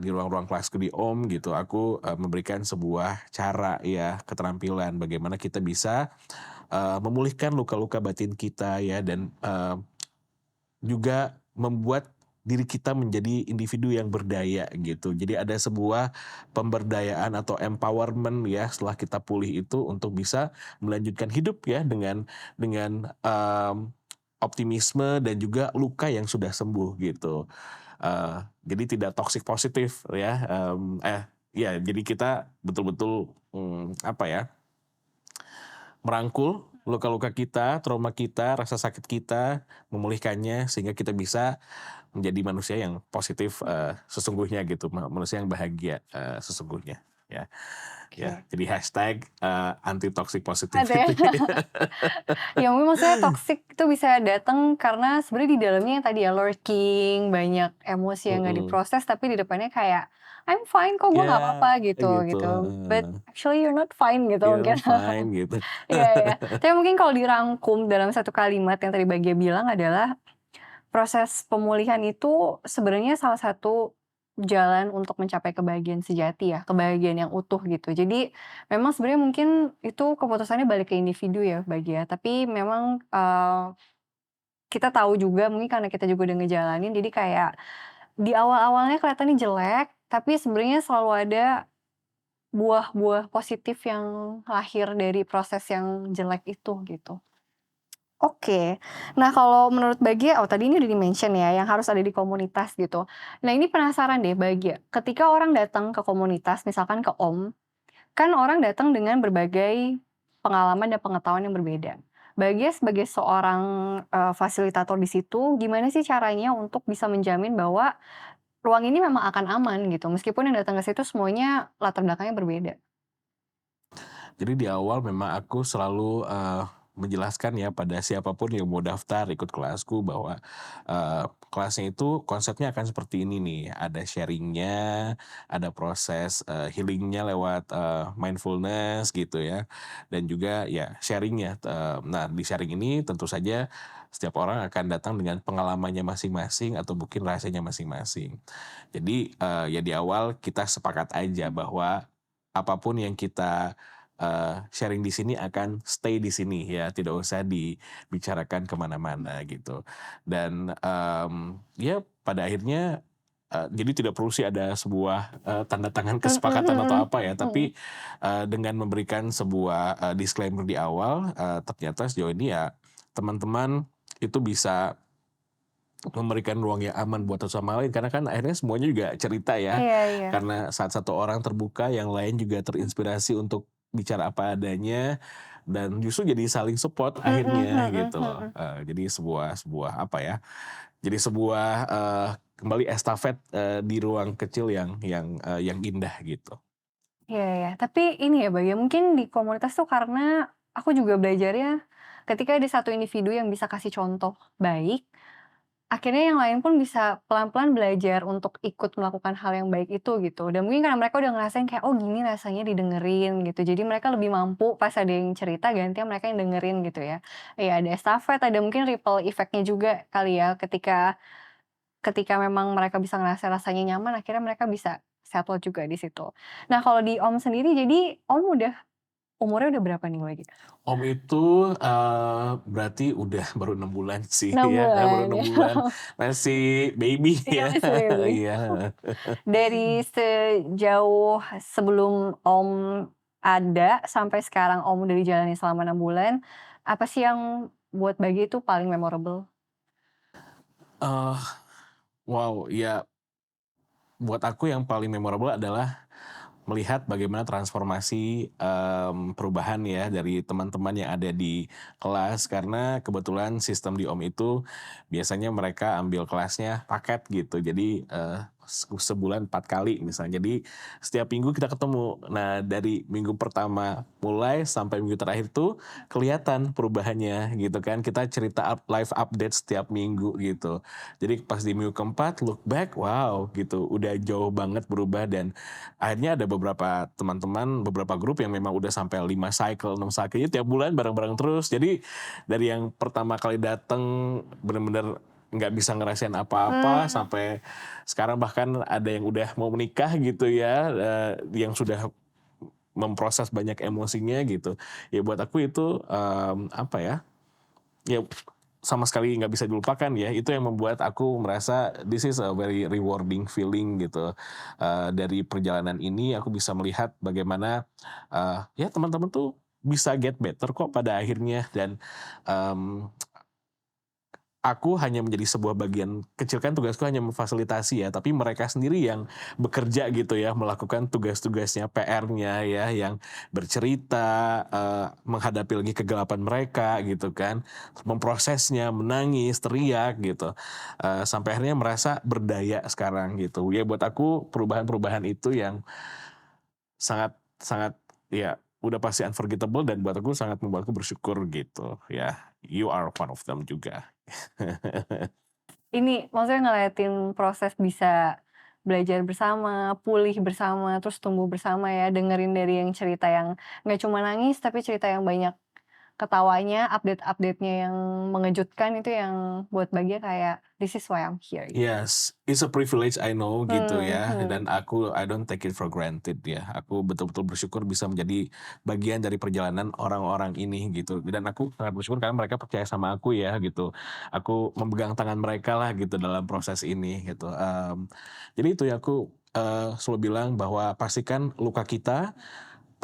ruang-ruang kelasku di OM gitu, aku, memberikan sebuah cara ya, keterampilan bagaimana kita bisa, memulihkan luka-luka batin kita ya dan, juga membuat diri kita menjadi individu yang berdaya gitu. Jadi ada sebuah pemberdayaan atau empowerment ya setelah kita pulih itu untuk bisa melanjutkan hidup ya dengan, optimisme dan juga luka yang sudah sembuh gitu. Jadi tidak toxic positif ya, ya jadi kita betul-betul, apa ya, merangkul luka-luka kita, trauma kita, rasa sakit kita, memulihkannya sehingga kita bisa menjadi manusia yang positif, sesungguhnya gitu, manusia yang bahagia, sesungguhnya, ya. Ya, Oke. jadi hashtag, anti toxic Ada ya? positivity. Ya mungkin maksudnya toxic itu bisa datang karena sebenarnya di dalamnya yang tadi ya lurking, banyak emosi yang nggak Mhm, diproses tapi di depannya kayak, "I'm fine kok, gue ya nggak apa-apa," gitu gitu, gitu. But heeh. actually you're not fine gitu You're mungkin. fine gitu. Iya iya. Tapi mungkin kalau dirangkum dalam satu kalimat yang tadi Bagja bilang adalah, proses pemulihan itu sebenarnya salah satu jalan untuk mencapai kebahagiaan sejati ya, kebahagiaan yang utuh gitu. Jadi memang sebenarnya mungkin itu keputusannya balik ke individu ya, Bagja. Tapi memang, kita tahu juga mungkin karena kita juga udah ngejalanin jadi kayak di awal-awalnya kelihatannya jelek, tapi sebenarnya selalu ada buah-buah positif yang lahir dari proses yang jelek itu gitu. Oke. Nah, kalau menurut Bagja, oh tadi ini udah di-mention ya, yang harus ada di komunitas gitu. Nah, ini penasaran deh Bagja, ketika orang datang ke komunitas, misalkan ke OM, kan orang datang dengan berbagai pengalaman dan pengetahuan yang berbeda. Bagja sebagai seorang, fasilitator di situ, gimana sih caranya untuk bisa menjamin bahwa ruang ini memang akan aman gitu, meskipun yang datang ke situ semuanya latar belakangnya berbeda? Jadi di awal memang aku selalu, menjelaskan ya pada siapapun yang mau daftar ikut kelasku bahwa, kelasnya itu konsepnya akan seperti ini nih, ada sharing-nya, ada proses, healing-nya lewat, mindfulness gitu ya, dan juga ya sharing-nya. Nah di sharing ini tentu saja setiap orang akan datang dengan pengalamannya masing-masing atau mungkin rahasianya masing-masing. Jadi, ya di awal kita sepakat aja bahwa apapun yang kita sharing di sini akan stay di sini ya, tidak usah dibicarakan kemana-mana gitu. Dan, ya pada akhirnya, jadi tidak perlu sih ada sebuah, tanda tangan Mhm kesepakatan atau mhm, apa ya, mhm. tapi, dengan memberikan sebuah, disclaimer di awal, ternyata sejauh ini ya teman-teman itu bisa memberikan ruang yang aman buat satu sama lain, karena kan akhirnya semuanya juga cerita ya. Iya iya. Karena saat satu orang terbuka, yang lain juga terinspirasi untuk bicara apa adanya, dan justru jadi saling support Mhm akhirnya mhm gitu loh. mhm. Jadi sebuah sebuah apa ya, jadi sebuah, kembali estafet, di ruang kecil yang indah gitu. Iya ya, tapi ini ya, Bang, ya, mungkin di komunitas tuh karena aku juga belajarnya ketika ada satu individu yang bisa kasih contoh baik, akhirnya yang lain pun bisa pelan-pelan belajar untuk ikut melakukan hal yang baik itu gitu. Dan mungkin karena mereka udah ngerasain kayak, "Oh gini rasanya didengerin," gitu. Jadi mereka lebih mampu pas ada yang cerita gantian mereka yang dengerin gitu ya. Iya ada estafet, ada mungkin ripple effect-nya juga kali ya ketika ketika memang mereka bisa ngerasa rasanya nyaman akhirnya mereka bisa settle juga di situ. Nah kalau di Om sendiri jadi Om udah umurnya udah berapa nih boleh gitu? Om itu, berarti udah baru 6 bulan sih 6 ya, baru bulan 6 ya. bulan, masih baby Iya ya, masih baby. iya. Dari sejauh sebelum Om ada sampai sekarang Om udah dijalani selama 6 bulan, apa sih yang buat Bagi itu paling memorable? Eee, wow, ya buat aku yang paling memorable adalah melihat bagaimana transformasi, perubahan ya dari teman-teman yang ada di kelas karena kebetulan sistem di Om itu biasanya mereka ambil kelasnya paket gitu. Jadi, sebulan 4 kali misalnya. Jadi setiap minggu kita ketemu. Nah dari minggu pertama mulai sampai minggu terakhir tuh kelihatan perubahannya gitu kan. Kita cerita live update setiap minggu gitu. Jadi pas di minggu keempat look back, wow gitu udah jauh banget berubah dan akhirnya ada beberapa teman-teman, beberapa grup yang memang udah sampai 5 cycle, 6 cycle, jadi tiap bulan bareng-bareng terus. Jadi dari yang pertama kali dateng bener-bener nggak bisa ngerasain apa-apa, Mmm. sampai sekarang bahkan ada yang udah mau menikah gitu ya, yang sudah memproses banyak emosinya gitu. Ya buat aku itu, apa ya, ya sama sekali nggak bisa dilupakan ya, itu yang membuat aku merasa this is a very rewarding feeling gitu. Dari perjalanan ini aku bisa melihat bagaimana, ya teman-teman tuh bisa get better kok pada akhirnya dan, mmm, aku hanya menjadi sebuah bagian kecil kan tugasku hanya memfasilitasi ya, tapi mereka sendiri yang bekerja gitu ya, melakukan tugas-tugasnya, PR-nya ya, yang bercerita, menghadapi lagi kegelapan mereka gitu kan, memprosesnya, menangis, teriak gitu, sampai akhirnya merasa berdaya sekarang gitu. Ya buat aku perubahan-perubahan itu yang sangat sangat ya udah pasti unforgettable dan buat aku sangat membuatku bersyukur gitu ya. You are one of them juga. Ini maksudnya ngeliatin proses bisa belajar bersama, pulih bersama, terus tumbuh bersama ya, dengerin dari yang cerita yang nggak cuma nangis, tapi cerita yang banyak ketawanya, update-update-nya yang mengejutkan itu yang buat Bagia kayak, "This is why I'm here," gitu. Yes, it's a privilege I know gitu ya, Mhm. dan I don't take it for granted ya. Aku betul-betul bersyukur bisa menjadi bagian dari perjalanan orang-orang ini gitu. Dan aku sangat bersyukur karena mereka percaya sama aku ya gitu. Aku memegang tangan mereka lah gitu dalam proses ini gitu. Jadi itu ya aku selalu bilang bahwa pastikan luka kita,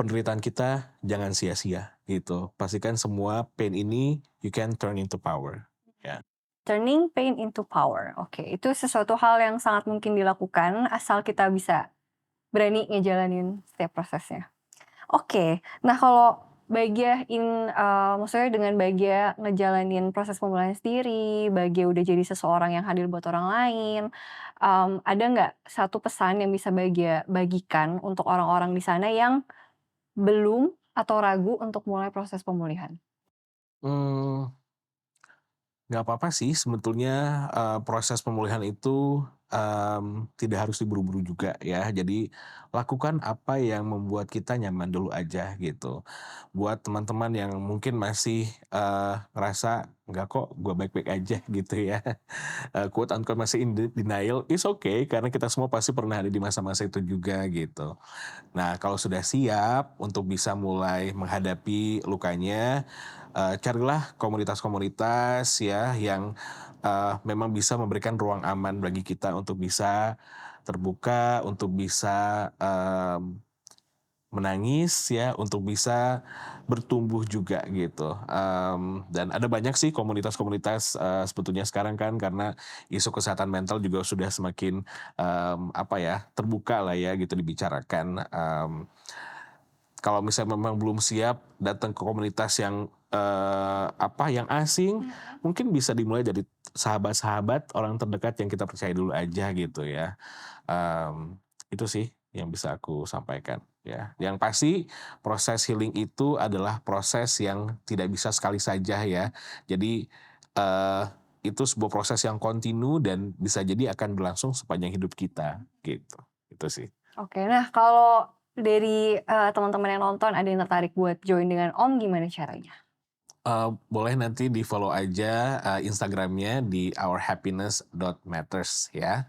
penderitaan kita jangan sia-sia gitu. Pastikan semua pain ini you can turn into power. Ya. Turning pain into power, oke. Itu sesuatu hal yang sangat mungkin dilakukan asal kita bisa berani ngejalanin setiap prosesnya. Oke. Nah kalau Bagia maksudnya dengan Bagia ngejalanin proses pemulihan sendiri, Bagia udah jadi seseorang yang hadir buat orang lain, ada nggak satu pesan yang bisa Bagia bagikan untuk orang-orang di sana yang belum atau ragu untuk mulai proses pemulihan? Mmm. Nggak apa-apa sih sebetulnya, proses pemulihan itu, tidak harus diburu-buru juga ya. Jadi lakukan apa yang membuat kita nyaman dulu aja gitu. Buat teman-teman yang mungkin masih, ngerasa, "Nggak kok, gue baik-baik aja," gitu ya, quote unquote masih in denial, it's okay karena kita semua pasti pernah ada di masa-masa itu juga gitu. Nah, kalau sudah siap untuk bisa mulai menghadapi lukanya, carilah komunitas-komunitas ya yang, memang bisa memberikan ruang aman bagi kita untuk bisa terbuka, untuk bisa, menangis ya, untuk bisa bertumbuh juga gitu. Dan ada banyak sih komunitas-komunitas, sebetulnya sekarang kan karena isu kesehatan mental juga sudah semakin, apa ya, terbuka lah ya gitu dibicarakan, kalau misalnya memang belum siap datang ke komunitas yang, apa, yang asing, Mhm. mungkin bisa dimulai dari sahabat-sahabat, orang terdekat yang kita percaya dulu aja gitu ya. Itu sih yang bisa aku sampaikan. Ya, yang pasti proses healing itu adalah proses yang tidak bisa sekali saja ya. Jadi, eee, itu sebuah proses yang kontinu dan bisa jadi akan berlangsung sepanjang hidup kita, gitu. Itu sih. Oke, nah kalau dari, teman-teman yang nonton ada yang tertarik buat join dengan Om gimana caranya? Boleh nanti di-follow aja, Instagram-nya di ourhappiness.matters ya.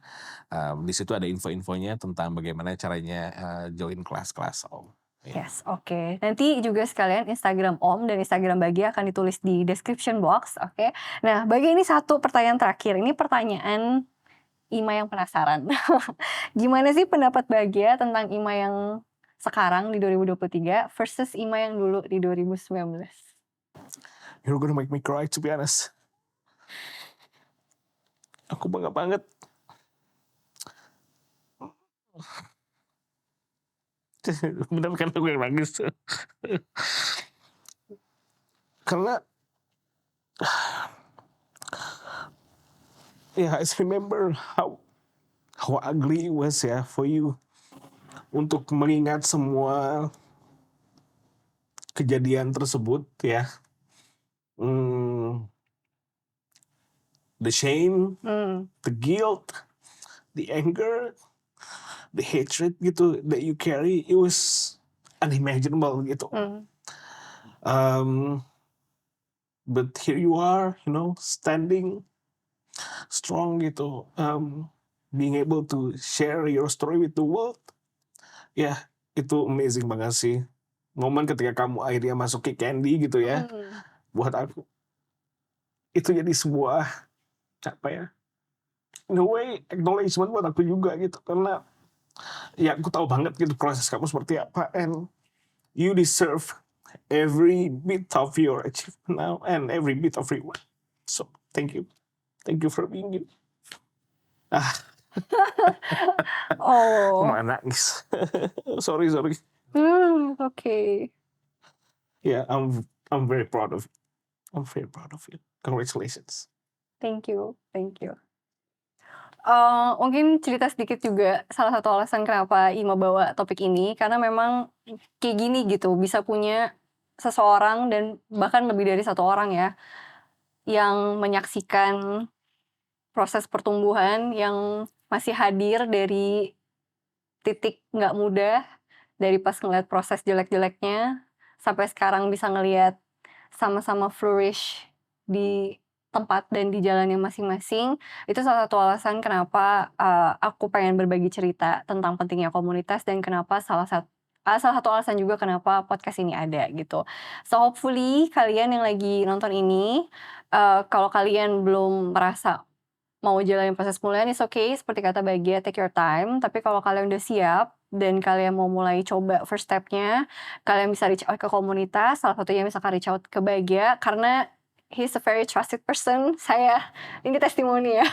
Di situ ada info-infonya tentang bagaimana caranya, join kelas-kelas Om. Ya. Yes, oke. Nanti juga sekalian Instagram Om dan Instagram Bagi akan ditulis di description box, oke. Nah, Bagi ini satu pertanyaan terakhir, ini pertanyaan Ima yang penasaran. Gimana sih pendapat Bagia tentang Ima yang sekarang di 2023 versus Ima yang dulu di 2019? You're gonna make me cry to be honest. Aku bangga banget. Bener kan aku yang nangis. Karena ya I remember how ugly it was ya for you untuk mengingat semua kejadian tersebut ya. The shame, the guilt, the anger, the hatred gitu that you carry, it was unimaginable gitu. But here you are, you know, standing strong gitu, being able to share your story with the world. Ya, itu amazing banget sih. Momen ketika kamu akhirnya masuk ke Candy gitu ya, buat aku itu jadi sebuah apa ya, in a way acknowledgement buat aku juga gitu, karena ya aku tahu banget gitu proses kamu seperti apa, and you deserve every bit of your achievement now and every bit of reward. So thank you for being you. Oh, Malah nangis. sorry. okay. Yeah, I'm very proud of you. I'm very proud of you. Congratulations. Thank you. Mungkin cerita sedikit juga salah satu alasan kenapa Ima bawa topik ini, karena memang kayak gini gitu, bisa punya seseorang dan bahkan lebih dari satu orang ya, yang menyaksikan proses pertumbuhan yang masih hadir dari titik nggak mudah, dari pas ngeliat proses jelek-jeleknya, sampai sekarang bisa ngelihat sama-sama flourish di tempat dan di jalannya masing-masing. Itu salah satu alasan kenapa, aku pengen berbagi cerita tentang pentingnya komunitas dan kenapa salah satu alasan juga kenapa podcast ini ada gitu. So hopefully kalian yang lagi nonton ini, kalau kalian belum merasa mau jalanin proses pemulihan is okay, seperti kata Bagia, take your time. Tapi kalau kalian udah siap dan kalian mau mulai coba first step-nya, kalian bisa reach out ke komunitas, salah satunya misalkan reach out ke Bagia, karena he's a very trusted person. Ini testimoni ya.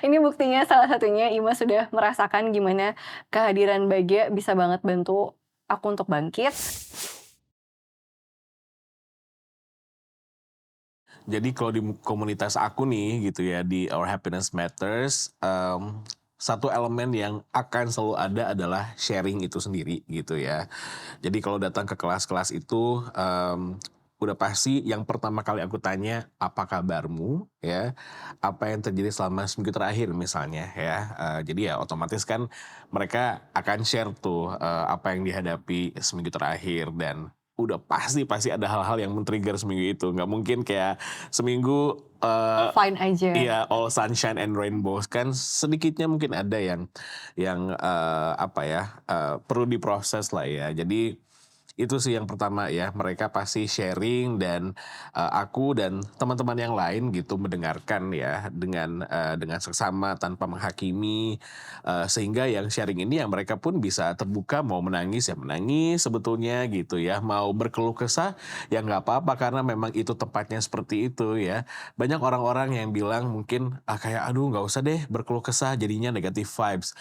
Ini buktinya salah satunya Ima sudah merasakan gimana kehadiran Bagia bisa banget bantu aku untuk bangkit. Jadi kalau di komunitas aku nih gitu ya, di Our Happiness Matters, satu elemen yang akan selalu ada adalah sharing itu sendiri gitu ya. Jadi kalau datang ke kelas-kelas itu, udah pasti yang pertama kali aku tanya, "Apa kabarmu?" Ya, "Apa yang terjadi selama seminggu terakhir?" Misalnya ya. Jadi ya otomatis kan mereka akan share tuh, apa yang dihadapi seminggu terakhir, dan udah pasti ada hal-hal yang men-trigger seminggu itu. Nggak mungkin kayak seminggu, Fine aja. iya, all sunshine and rainbows, kan sedikitnya mungkin ada yang perlu diproses lah ya. Jadi itu sih yang pertama ya, mereka pasti sharing dan aku dan teman-teman yang lain gitu mendengarkan ya dengan seksama tanpa menghakimi, sehingga yang sharing ini yang mereka pun bisa terbuka, mau menangis ya menangis sebetulnya gitu ya, mau berkeluh kesah ya nggak apa-apa karena memang itu tempatnya seperti itu ya. Banyak orang-orang yang bilang mungkin kayak aduh nggak usah deh berkeluh kesah jadinya negative vibes.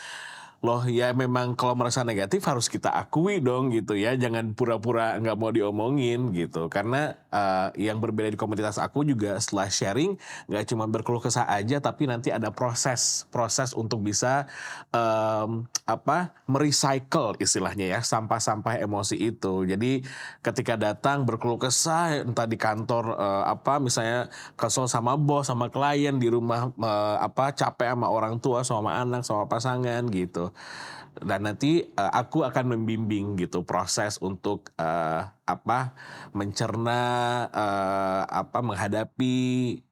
Loh ya memang kalau merasa negatif harus kita akui dong gitu ya, jangan pura-pura nggak mau diomongin gitu. Karena, yang berbeda di komunitas aku juga setelah sharing, nggak cuma berkeluh kesah aja, tapi nanti ada proses proses untuk bisa, me-recycle istilahnya ya, sampah-sampah emosi itu. Jadi ketika datang berkeluh kesah entah di kantor, misalnya kesel sama bos, sama klien, di rumah, capek sama orang tua, sama anak, sama pasangan gitu. Dan nanti, aku akan membimbing gitu proses untuk, mencerna, menghadapi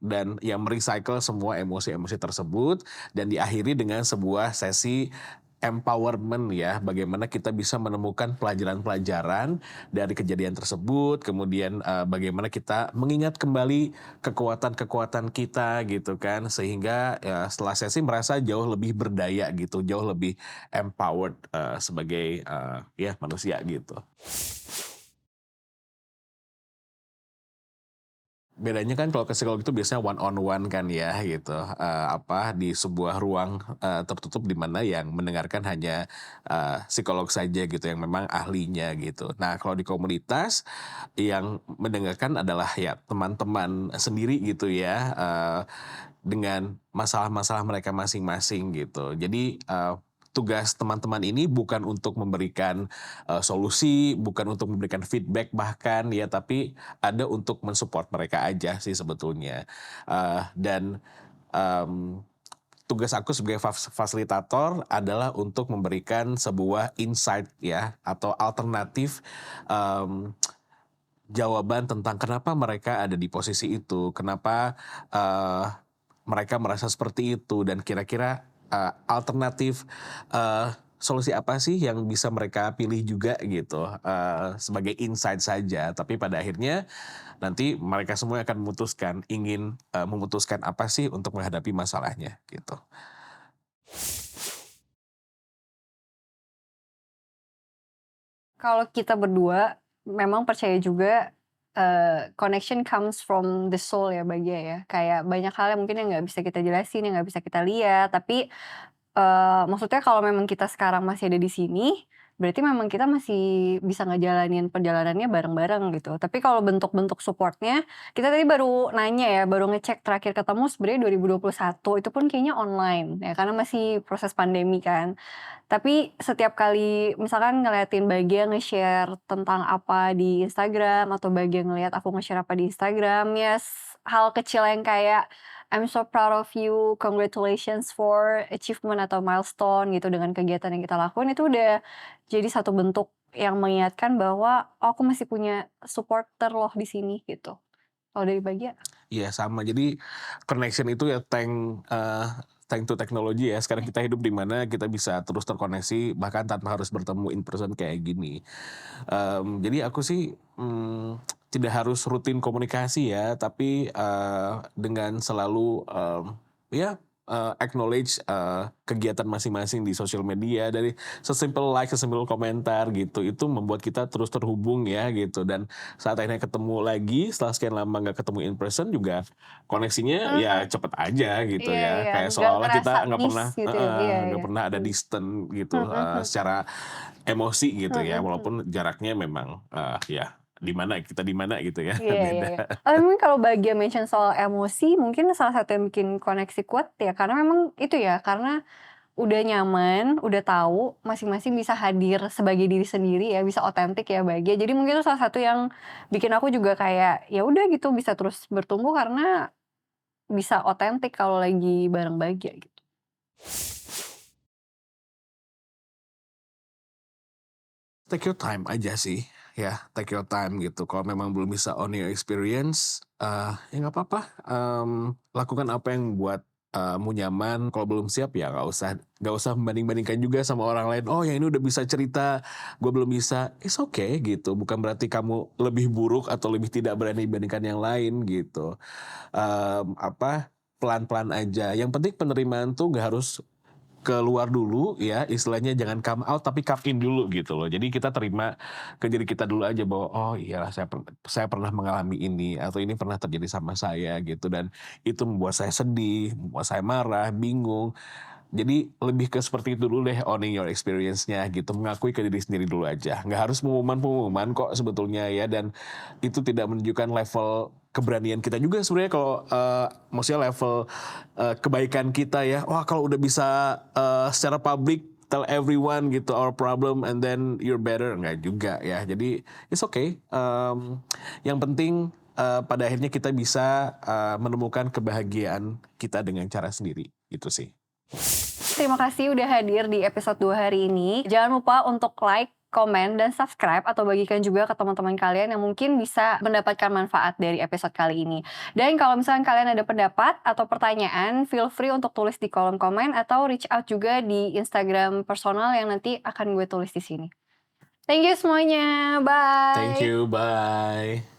dan yang me-recycle semua emosi-emosi tersebut dan diakhiri dengan sebuah sesi empowerment ya, bagaimana kita bisa menemukan pelajaran-pelajaran dari kejadian tersebut, kemudian, bagaimana kita mengingat kembali kekuatan-kekuatan kita gitu kan, sehingga ya setelah sesi merasa jauh lebih berdaya gitu, jauh lebih empowered, sebagai, ya manusia gitu. Bedanya kan kalau ke psikolog itu biasanya one on one kan ya gitu, di sebuah ruang, tertutup di mana yang mendengarkan hanya, psikolog saja gitu yang memang ahlinya gitu. Nah kalau di komunitas, yang mendengarkan adalah ya teman-teman sendiri gitu ya, dengan masalah-masalah mereka masing-masing gitu. Jadi, tugas teman-teman ini bukan untuk memberikan, solusi, bukan untuk memberikan feedback bahkan ya, tapi ada untuk mensupport mereka aja sih sebetulnya. Dan, mmm, tugas aku sebagai fasilitator adalah untuk memberikan sebuah insight ya, atau alternatif, mmm, jawaban tentang kenapa mereka ada di posisi itu, kenapa, eee, mereka merasa seperti itu dan kira-kira, alternatif, solusi apa sih yang bisa mereka pilih juga gitu, sebagai insight saja. Tapi pada akhirnya nanti mereka semua akan memutuskan apa sih untuk menghadapi masalahnya gitu. Kalau kita berdua memang percaya juga, connection comes from the soul ya, Bagja, ya. Kayak banyak hal yang mungkin yang nggak bisa kita jelasin, yang nggak bisa kita lihat, tapi maksudnya kalau memang kita sekarang masih ada di sini, berarti memang kita masih bisa ngejalanin perjalanannya bareng-bareng gitu. Tapi kalau bentuk-bentuk support-nya, kita tadi baru nanya ya, baru ngecek terakhir ketemu sebenarnya 2021, itu pun kayaknya online ya, karena masih proses pandemi kan. Tapi setiap kali misalkan ngeliatin Bagja nge-share tentang apa di Instagram, atau Bagja ngeliat aku nge-share apa di Instagram, ya hal kecil yang kayak, "I'm so proud of you, congratulations for achievement atau milestone," gitu, dengan kegiatan yang kita lakuin, itu udah jadi satu bentuk yang mengingatkan bahwa, "Oh, aku masih punya supporter loh di sini," gitu. Kalau dari Bagja? Iya sama, jadi connection itu ya thank to teknologi ya, sekarang kita hidup di mana kita bisa terus terkoneksi bahkan tanpa harus bertemu in person kayak gini. Jadi aku sih, tidak harus rutin komunikasi ya, tapi, dengan selalu, ya, acknowledge, kegiatan masing-masing di sosial media dari sesimpel like, sesimpel komentar gitu, itu membuat kita terus terhubung ya gitu dan saat akhirnya ketemu lagi setelah sekian lama nggak ketemu in person juga koneksinya ya Mhm. cepet aja gitu Iya ya, iya, kayak nggak seolah-olah ngerasa kita nggak miss pernah gitu ya? heeh, Iya nggak iya. pernah ada Mmm. distant gitu, Mhm mhm. secara emosi gitu Mhm ya, mhm. walaupun jaraknya memang, ya di mana gitu ya, Iya iya beda. iya. Mungkin kalau Bagja mention soal emosi, mungkin salah satu yang bikin koneksi kuat ya karena memang itu ya, karena udah nyaman, udah tahu masing-masing bisa hadir sebagai diri sendiri ya, bisa otentik ya Bagja. Jadi mungkin itu salah satu yang bikin aku juga kayak, ya udah gitu bisa terus bertumbuh karena bisa otentik kalau lagi bareng Bagja gitu. Take your time aja sih, ya take your time gitu. Kalau memang belum bisa own your experience, ya nggak apa-apa, lakukan apa yang buat, mu nyaman. Kalau belum siap ya nggak usah membanding-bandingkan juga sama orang lain, "Oh yang ini udah bisa cerita, gue belum bisa." It's okay gitu, bukan berarti kamu lebih buruk atau lebih tidak berani dibandingkan yang lain gitu. Pelan-pelan aja, yang penting penerimaan tuh nggak harus keluar dulu ya, istilahnya jangan come out tapi come in dulu gitu loh. Jadi kita terima ke diri kita dulu aja bahwa, "Oh iya saya pernah mengalami ini," atau, "Ini pernah terjadi sama saya," gitu. Dan itu membuat saya sedih, membuat saya marah, bingung. Jadi lebih ke seperti itu dulu deh, owning your experience-nya gitu, mengakui ke diri sendiri dulu aja. Nggak harus pengumuman-pengumuman kok sebetulnya ya, dan itu tidak menunjukkan level keberanian kita juga sebenarnya kalau maksudnya level kebaikan kita ya. Wah kalau udah bisa secara publik tell everyone gitu our problem and then you're better, nggak juga ya. Jadi it's okay. Yang penting pada akhirnya kita bisa menemukan kebahagiaan kita dengan cara sendiri gitu sih. Terima kasih udah hadir di episode 2 hari ini. Jangan lupa untuk like, komen, dan subscribe atau bagikan juga ke teman-teman kalian yang mungkin bisa mendapatkan manfaat dari episode kali ini. Dan kalau misalnya kalian ada pendapat atau pertanyaan, feel free untuk tulis di kolom komen atau reach out juga di Instagram personal yang nanti akan gue tulis di sini. Thank you semuanya. Bye. Thank you, bye.